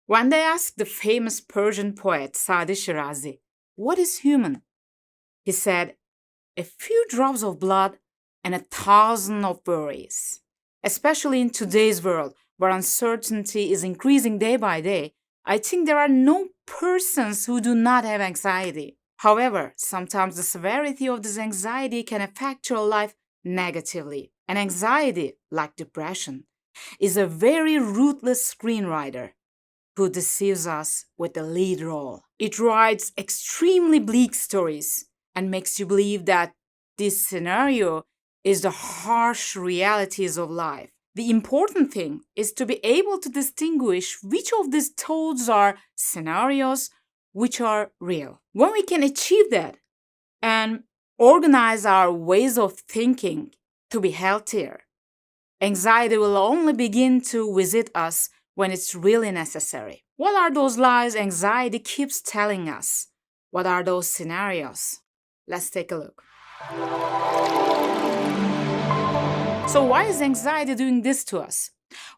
When they asked the famous Persian poet Sadi Shirazi, "What is human?" he said, "A few drops of blood and 1,000 of worries." Especially in today's world, where uncertainty is increasing day by day, I think there are no persons who do not have anxiety. However, sometimes the severity of this anxiety can affect your life negatively. And anxiety, like depression, is a very ruthless screenwriter who deceives us with the lead role. It writes extremely bleak stories and makes you believe that this scenario is the harsh realities of life. The important thing is to be able to distinguish which of these thoughts are scenarios, which are real. When we can achieve that and organize our ways of thinking to be healthier, anxiety will only begin to visit us when it's really necessary. What are those lies anxiety keeps telling us? What are those scenarios? Let's take a look. So, why is anxiety doing this to us?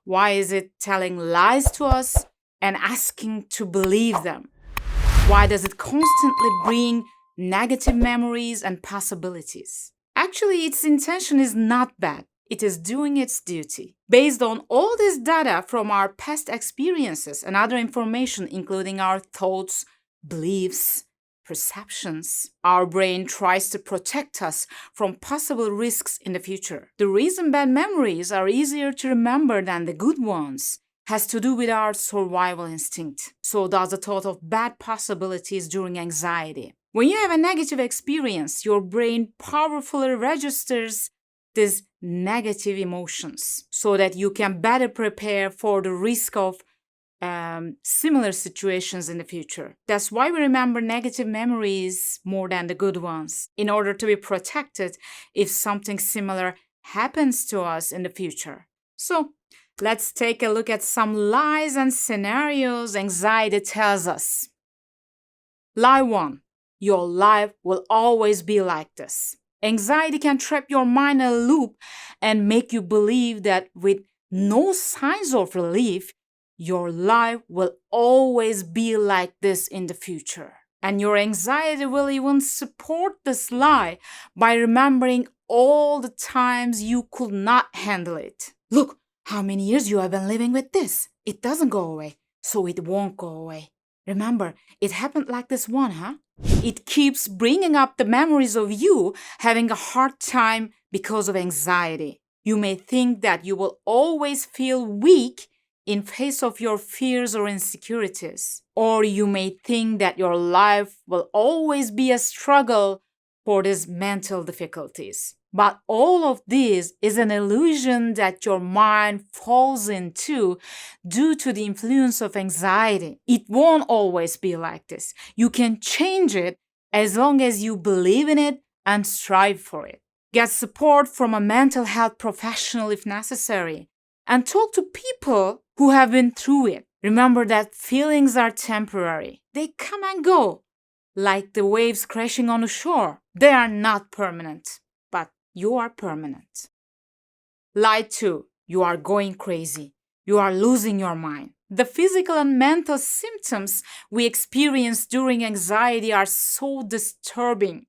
Why is it telling lies to us and asking to believe them? Why does it constantly bring negative memories and possibilities? Actually, its intention is not bad. It is doing its duty. Based on all this data from our past experiences and other information, including our thoughts, beliefs, perceptions, our brain tries to protect us from possible risks in the future. The reason bad memories are easier to remember than the good ones has to do with our survival instinct. So does the thought of bad possibilities during anxiety. When you have a negative experience, your brain powerfully registers these negative emotions so that you can better prepare for the risk of similar situations in the future. That's why we remember negative memories more than the good ones, in order to be protected if something similar happens to us in the future. So, let's take a look at some lies and scenarios anxiety tells us. Lie 1. Your life will always be like this. Anxiety can trap your mind in a loop and make you believe that with no signs of relief, your life will always be like this in the future. And your anxiety will even support this lie by remembering all the times you could not handle it. Look, how many years you have been living with this. It doesn't go away, so it won't go away. Remember, it happened like this one, huh? It keeps bringing up the memories of you having a hard time because of anxiety. You may think that you will always feel weak in face of your fears or insecurities. Or you may think that your life will always be a struggle for these mental difficulties. But all of this is an illusion that your mind falls into due to the influence of anxiety. It won't always be like this. You can change it as long as you believe in it and strive for it. Get support from a mental health professional if necessary, and talk to people who have been through it. Remember that feelings are temporary. They come and go, like the waves crashing on the shore. They are not permanent, but you are permanent. Lie 2. You are going crazy. You are losing your mind. The physical and mental symptoms we experience during anxiety are so disturbing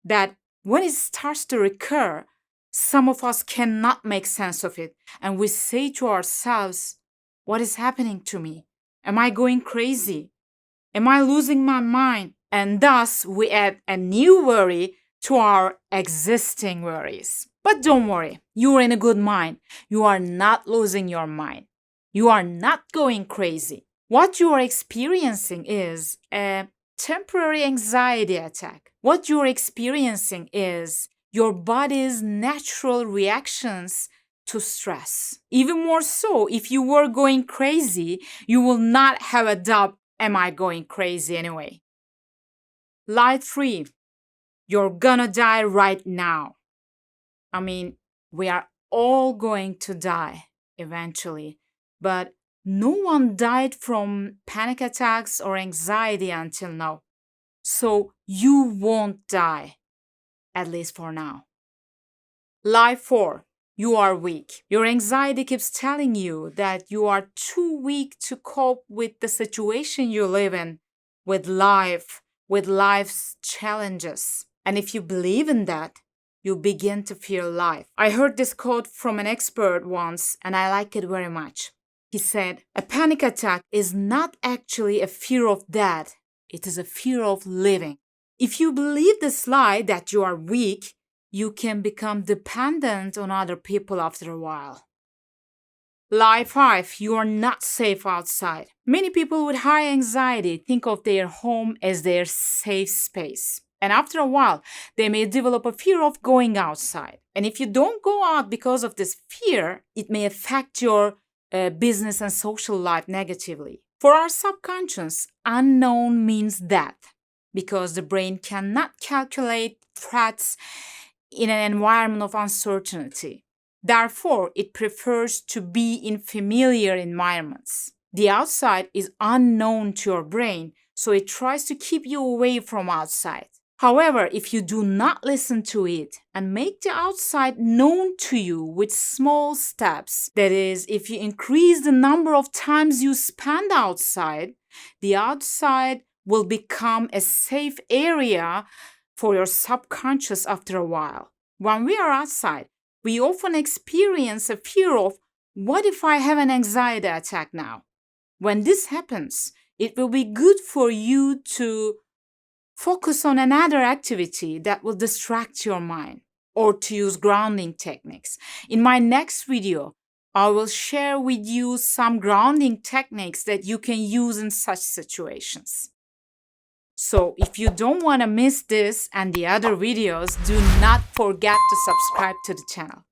that when it starts to recur, some of us cannot make sense of it, and we say to ourselves, "What is happening to me? Am I going crazy? Am I losing my mind?" And thus, we add a new worry to our existing worries. But don't worry, you are in a good mind. You are not losing your mind. You are not going crazy. What you are experiencing is a temporary anxiety attack. What you are experiencing is your body's natural reactions to stress. Even more so, if you were going crazy, you will not have a doubt, "Am I going crazy anyway?" Lie 3. You're gonna die right now. I mean, we are all going to die eventually, but no one died from panic attacks or anxiety until now. So you won't die, at least for now. Lie 4. you are weak. Your anxiety keeps telling you that you are too weak to cope with the situation you live in, with life, with life's challenges. And if you believe in that, you begin to fear life. I heard this quote from an expert once, and I like it very much. He said, "A panic attack is not actually a fear of death, it is a fear of living." If you believe this lie that you are weak, you can become dependent on other people after a while. Lie 5. You are not safe outside. Many people with high anxiety think of their home as their safe space. And after a while, they may develop a fear of going outside. And if you don't go out because of this fear, it may affect your business and social life negatively. For our subconscious, unknown means death because the brain cannot calculate threats in an environment of uncertainty. Therefore, it prefers to be in familiar environments. The outside is unknown to your brain, so it tries to keep you away from outside. However, if you do not listen to it and make the outside known to you with small steps, that is, if you increase the number of times you spend outside, the outside will become a safe area for your subconscious after a while. When we are outside, we often experience a fear of, what if I have an anxiety attack now? When this happens, it will be good for you to focus on another activity that will distract your mind, or to use grounding techniques. In my next video, I will share with you some grounding techniques that you can use in such situations. So if you don't want to miss this and the other videos, do not forget to subscribe to the channel.